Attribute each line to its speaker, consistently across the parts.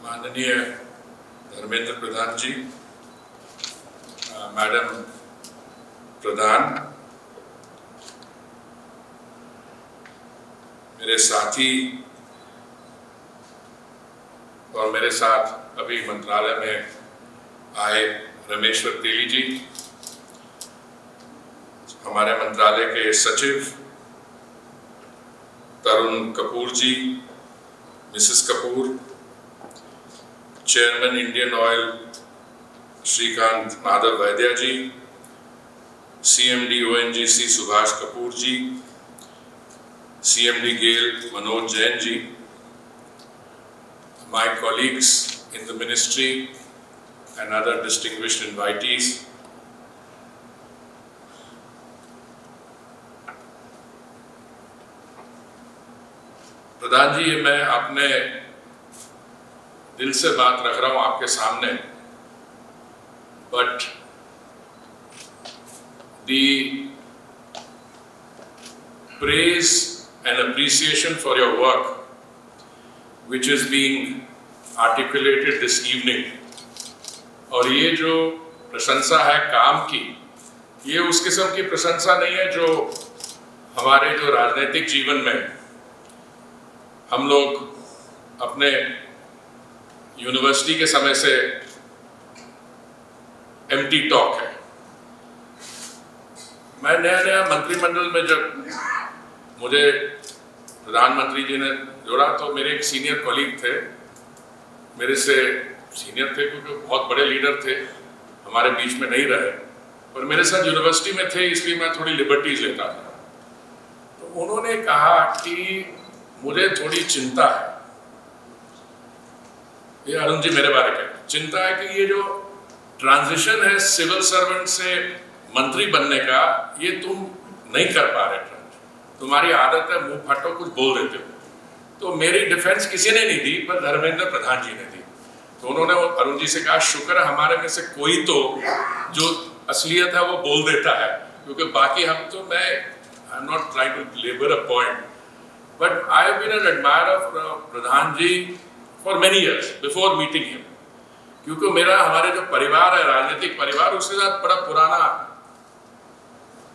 Speaker 1: माननीय धर्मेंद्र प्रधान जी, मैडम प्रधान, मेरे साथी और मेरे साथ अभी मंत्रालय में आए रमेश्वर तेली जी, हमारे मंत्रालय के सचिव Tarun Kapoor ji, Mrs Kapoor, chairman Indian Oil Shrikant Madhav Vaidya ji, CMD ONGC Subhash Kapoor ji, CMD GAIL Manoj Jain ji, my colleagues in the ministry and other distinguished invitees, Pradhan ji, मैं अपने दिल से बात रख रहा हूं आपके सामने, but the praise and appreciation for your work which is being articulated this evening, और ये जो प्रशंसा है काम की, ये उस किस्म की प्रशंसा नहीं है जो हमारे जो राजनीतिक जीवन में हम लोग अपने यूनिवर्सिटी के समय से एम्प्टी टॉक है। मैं नया मंत्रिमंडल में जब मुझे प्रधानमंत्री जी ने जोड़ा तो मेरे एक सीनियर कॉलीग थे, मेरे से सीनियर थे क्योंकि बहुत बड़े लीडर थे, हमारे बीच में नहीं रहे, पर मेरे साथ यूनिवर्सिटी में थे, इसलिए मैं थोड़ी लिबर्टीज लेता था। तो उन्होंने कहा कि मुझे थोड़ी चिंता है, ये अरुण जी मेरे बारे में चिंता है कि ये जो ट्रांजिशन है सिविल सर्वेंट से मंत्री बनने का, ये तुम नहीं कर पा रहे, तुम्हारी आदत है मुंह फटो कुछ बोल देते हो। तो मेरी डिफेंस किसी ने नहीं दी, पर धर्मेंद्र प्रधान जी ने दी। तो उन्होंने अरुण जी से कहा, शुक्र है हमारे में से कोई तो जो असलियत है वो बोल देता है, क्योंकि बाकी हम तो मैं I am not trying to labour a point, but I have been an admirer of Pradhan ji for many years before meeting him, क्योंकि मेरा हमारे जो परिवार है, राजनीतिक परिवार, उसके साथ बड़ा पुराना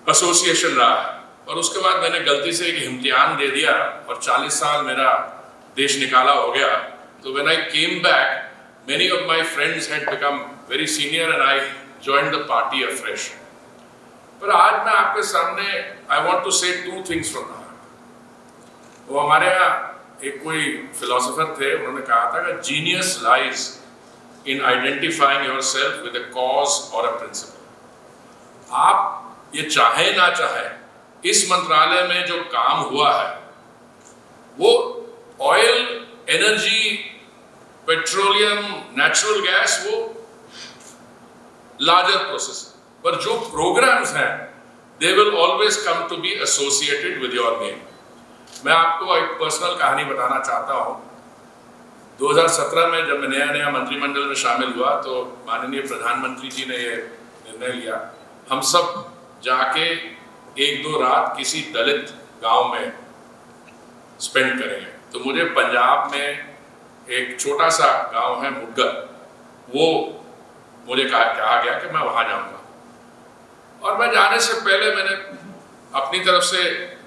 Speaker 1: एसोसिएशन रहा है। और उसके बाद मैंने गलती से एक इम्तिहान दे दिया और 40 साल मेरा देश निकाला हो गया। तो when I came back, many of my friends had become very senior and I joined the party afresh. पर आज मैं आपके सामने आई वांट टू से टू थिंग्स फ्रॉम हार्ट। वो हमारे यहाँ एक कोई फिलोसोफर थे, उन्होंने कहा था कि genius lies in identifying yourself with a cause और अ प्रिंसिपल। आप ये चाहे ना चाहे, इस मंत्रालय में जो काम हुआ है वो oil, energy, petroleum, natural gas, वो लार्जर प्रोसेस, पर जो प्रोग्राम्स हैं they will always come to be associated with your name. मैं आपको एक पर्सनल कहानी बताना चाहता हूं। 2017 में जब मैं नया मंत्रिमंडल में शामिल हुआ तो माननीय प्रधानमंत्री जी ने ये निर्णय लिया, हम सब जाके 1-2 रात किसी दलित गांव में स्पेंड करेंगे। तो मुझे पंजाब में एक छोटा सा गांव है मुग्गर, वो मुझे कहा गया कि मैं वहां जाऊंगा, और मैं जाने से पहले मैंने अपनी तरफ से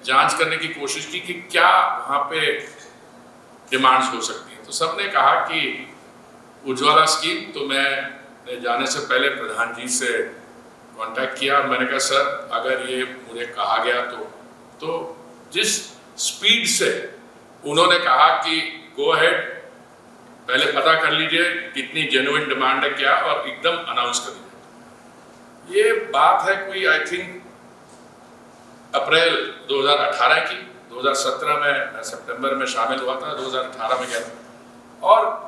Speaker 1: जांच करने की कोशिश की कि क्या वहां पे डिमांड्स हो सकती हैं। तो सबने कहा कि उज्ज्वला स्कीम। तो मैं जाने से पहले प्रधान जी से कांटेक्ट किया और मैंने कहा, सर अगर ये मुझे कहा गया तो जिस स्पीड से उन्होंने कहा कि गो अहेड, पहले पता कर लीजिए कितनी जेन्युइन डिमांड है क्या, और एकदम अनाउंस कर दीजिए। ये बात है कोई आई थिंक अप्रैल 2018 की। 2017 में मैं सितंबर में शामिल हुआ था, 2018 में गया था, और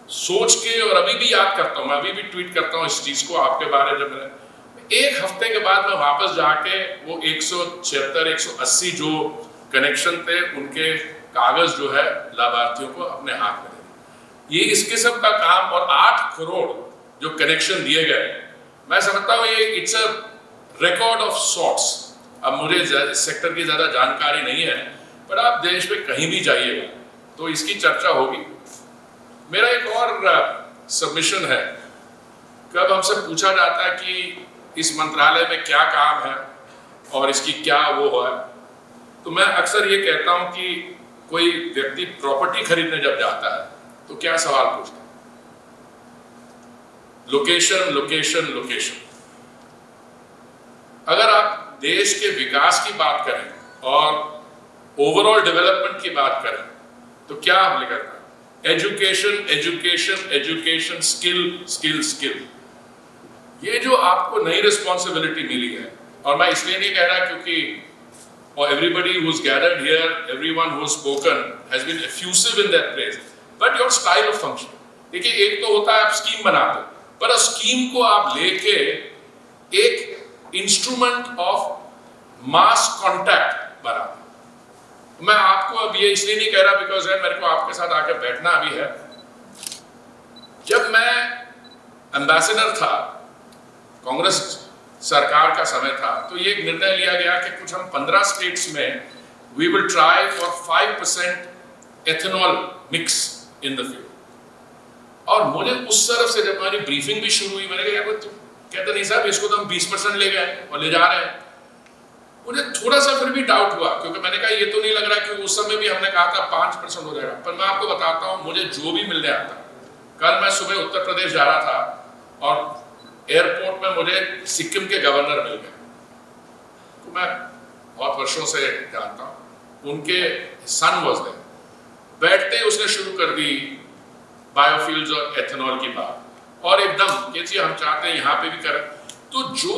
Speaker 1: सोच के, और अभी भी याद करता हूँ, मैं अभी भी ट्वीट करता हूँ इस चीज को आपके बारे में। जब एक हफ्ते के बाद मैं वापस जाके वो 176-180 जो कनेक्शन थे उनके कागज जो है लाभार्थियों को अपने हाथ में दे, ये इस किस्म का काम, और 8 करोड़ जो कनेक्शन दिए गए, मैं समझता हूँ ये it's a record of sorts. अब मुझे इस सेक्टर की ज़्यादा जानकारी नहीं है, पर आप देश में कहीं भी जाइएगा तो इसकी चर्चा होगी। मेरा एक और सबमिशन है, कब हमसे पूछा जाता है कि इस मंत्रालय में क्या काम है और इसकी क्या वो है, तो मैं अक्सर ये कहता हूं कि कोई व्यक्ति प्रॉपर्टी खरीदने जब जाता है तो क्या सवाल पूछता है? Location, location, location. अगर आप देश के विकास की बात करें और ओवरऑल डेवलपमेंट की बात करें तो क्या हमने करना है? Education, education, education, skill, skill, skill. ये जो आपको नई रिस्पॉन्सिबिलिटी मिली है, और मैं इसलिए नहीं कह रहा क्योंकि everybody who's gathered here, everyone who's spoken has been effusive in their praise, but your style of function. देखिए, एक तो होता है आप स्कीम बनाते, पर उस स्कीम को आप लेके एक इंस्ट्रूमेंट ऑफ मास कॉन्टैक्ट बनाते। मैं आपको अब ये इसलिए नहीं कह रहा बिकॉज मेरे को आपके साथ आके बैठना अभी है। जब मैं एम्बेसडर था, कांग्रेस सरकार का समय था, तो ये एक निर्णय लिया गया कि कुछ हम 15 स्टेट्स में we will try for 5% ethanol mix in the fuel. और मुझे उस तरफ से जब हमारी ब्रीफिंग भी शुरू हुई, मैंने कहा तुम कहते नहीं साहब, इसको तो हम 20% ले गए और ले जा रहे हैं। मुझे थोड़ा सा फिर भी डाउट हुआ, क्योंकि मैंने कहा ये तो नहीं लग रहा कि उस समय भी हमने कहा था 5% हो जाएगा। पर मैं आपको बताता हूँ, मुझे जो भी मिलने आता, कल मैं सुबह उत्तर प्रदेश जा रहा था और एयरपोर्ट में मुझे सिक्किम के गवर्नर मिल गए, तो मैं बहुत वर्षों से जानता हूँ, उनके सन वाज देयर। बैठते ही उसने शुरू कर दी बायोफ्यूल्स और एथेनॉल की बात, और एकदम ये चीज हम चाहते हैं यहाँ पे भी करें। तो जो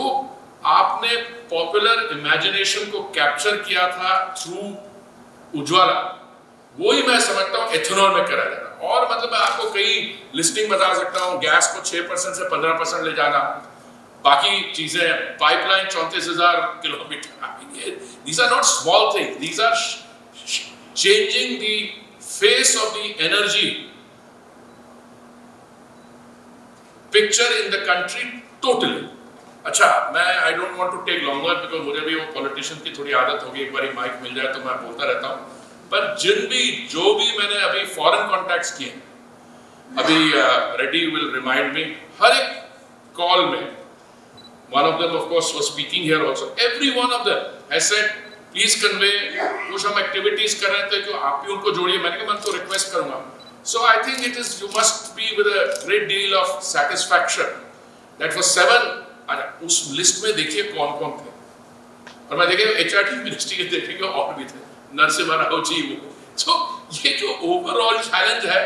Speaker 1: आपने पॉपुलर इमेजिनेशन को कैप्चर किया था थ्रू उज्ज्वला, वो ही मैं समझता हूँ एथेनॉल में करा जाना। और मतलब मैं आपको कई लिस्टिंग बता सकता हूँ, गैस को 6% से 15% ले जाना, बाकी चीजें, pipeline 34,000 kilometre. These are not small things. These are changing the face of the energy picture in the country totally. अच्छा, मैं I don't want to take longer because मुझे भी वो पॉलिटिशियन की थोड़ी आदत होगी, एक बारी माइक मिल जाए तो मैं बोलता रहता हूँ। पर जो भी मैंने अभी फॉरेन कॉन्टैक्ट्स किए, अभी रेड्डी विल रिमाइंड मी, हर एक कॉल में, one of them of course was speaking here also, every one of them has said please convey, कुछ हम एक्टिविटीज कर रहे थे कि आप भी उनको जोड़िए। मैंने कहा मैं तो रिक्वेस्ट करूंगा। So I think it is, you must be with a great deal of satisfaction that for 7, उस लिस्ट में देखिए कौन कौन थे, और मैं देखिए HRD मिनिस्ट्री के देखेंगे और भी थे, नरसिम्हा राव जी। तो ये जो ओवरऑल चैलेंज है,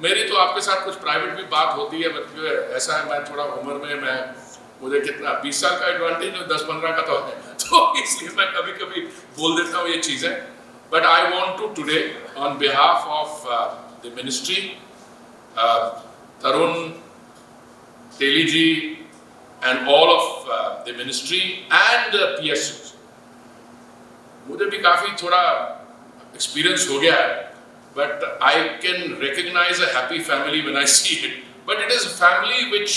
Speaker 1: मेरी तो आपके साथ कुछ प्राइवेट भी बात होती है, मतलब ऐसा है मैं थोड़ा उम्र में मुझे कितना 20 साल का एडवांटेज, 10-15 का तो है, तो इसलिए मैं कभी कभी बोल देता हूँ ये चीजें। But I want to today on behalf of the ministry, Tarun Teli ji and all of the ministry and PSUs, मुझे भी काफी थोड़ा एक्सपीरियंस हो गया है, but I can recognize a happy family when I see it. But it is a family which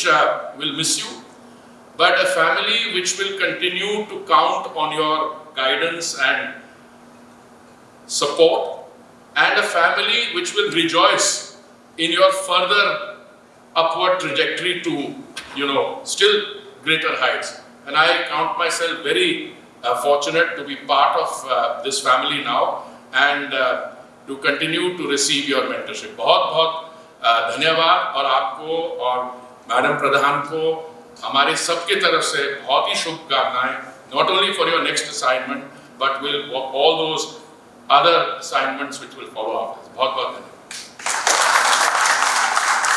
Speaker 1: will miss you, but a family which will continue to count on your guidance and support, and a family which will rejoice in your further upward trajectory to, still greater heights. And I count myself very fortunate to be part of this family now and to continue to receive your mentorship. बहुत बहुत धन्यवाद, और आपको और madam प्रधान को हमारे सबके तरफ से बहुत ही शुभकामनाएं, not only for your next assignment but will all those other assignments which will follow after. बहुत बहुत धन्यवाद।